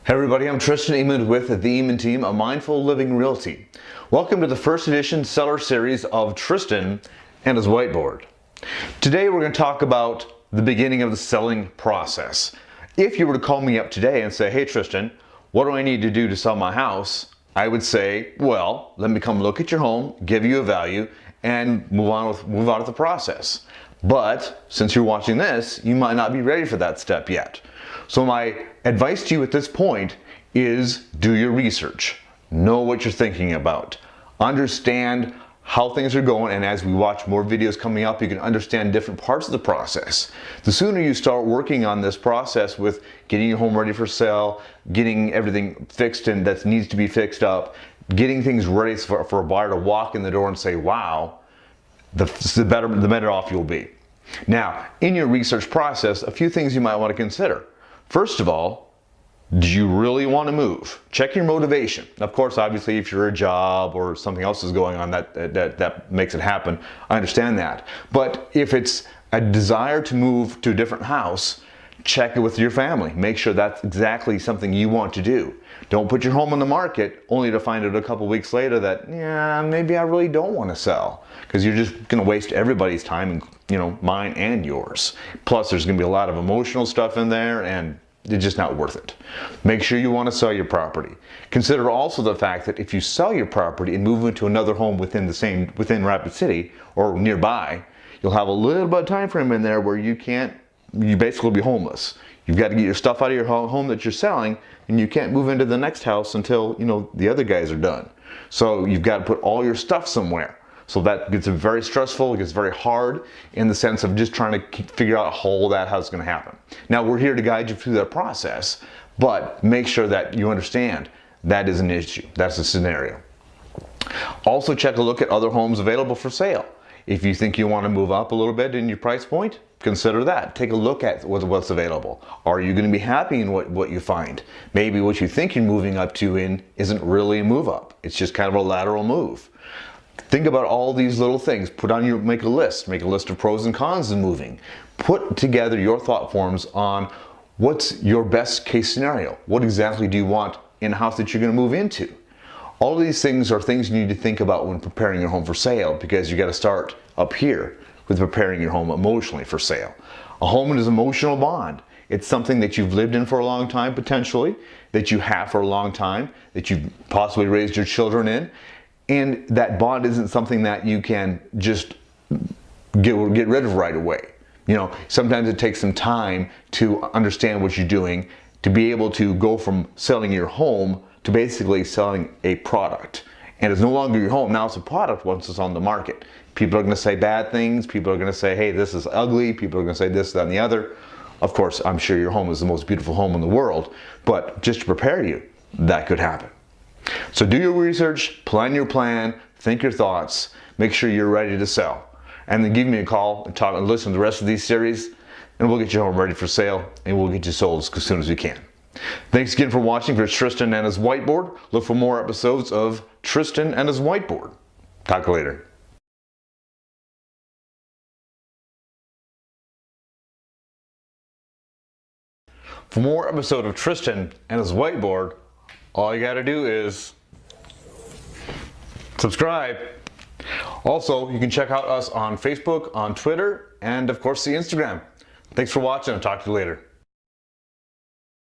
Hey everybody, I'm Tristan Emond with the Emond team, a Mindful Living Realty. Welcome to the first edition seller series of Tristan and his Whiteboard. Today we're going to talk about the beginning of the selling process. If you were to call me up today and say, hey Tristan, what do I need to do to sell my house? I would say, well, let me come look at your home, give you a value, and move on with the process. But since you're watching this, you might not be ready for that step yet. So my advice to you at this point is do your research. Know what you're thinking about. Understand how things are going, and as we watch more videos coming up, you can understand different parts of the process. The sooner you start working on this process with getting your home ready for sale, getting everything fixed and that needs to be fixed up, getting things ready for a buyer to walk in the door and say, wow, the better off you'll be. Now, in your research process, a few things you might want to consider. First of all, do you really want to move? Check your motivation. Of course, obviously, if you're a job or something else is going on that makes it happen, I understand that. But if it's a desire to move to a different house, check it with your family. Make sure that's exactly something you want to do. Don't put your home on the market only to find out a couple weeks later that, yeah, maybe I really don't want to sell, because you're just going to waste everybody's time, and mine and yours. Plus, there's going to be a lot of emotional stuff in there, and it's just not worth it. Make sure you want to sell your property. Consider also the fact that if you sell your property and move into another home within Rapid City or nearby, you'll have a little bit of time frame in there where you basically be homeless. You've got to get your stuff out of your home that you're selling, and you can't move into the next house until the other guys are done. So you've got to put all your stuff somewhere. So that gets very stressful, it gets very hard in the sense of just trying to figure out how it's going to happen. Now we're here to guide you through that process, but make sure that you understand that is an issue, that's a scenario. Also check a look at other homes available for sale. If you think you want to move up a little bit in your price point, consider that. Take a look at what's available. Are you going to be happy in what you find? Maybe what you think you're moving up to isn't really a move up. It's just kind of a lateral move. Think about all these little things. Make a list of pros and cons in moving. Put together your thought forms on what's your best case scenario. What exactly do you want in a house that you're going to move into? All of these things are things you need to think about when preparing your home for sale, because you got to start up here with preparing your home emotionally for sale. A home is an emotional bond. It's something that you've lived in for a long time, potentially, that you have for a long time, that you've possibly raised your children in. And that bond isn't something that you can just get rid of right away. Sometimes it takes some time to understand what you're doing, to be able to go from selling your home to basically selling a product. And it's no longer your home, now it's a product once it's on the market. People are going to say bad things, people are going to say, hey, this is ugly, people are going to say this, that, and the other. Of course, I'm sure your home is the most beautiful home in the world, but just to prepare you, that could happen. So do your research, plan your plan, think your thoughts, make sure you're ready to sell. And then give me a call and listen to the rest of these series, and we'll get your home ready for sale, and we'll get you sold as soon as we can. Thanks again for watching. For Tristan and his Whiteboard, look for more episodes of Tristan and his Whiteboard. Talk later. For more episodes of Tristan and his Whiteboard, all you got to do is subscribe. Also, you can check out us on Facebook, on Twitter, and of course the Instagram. Thanks for watching. I'll talk to you later.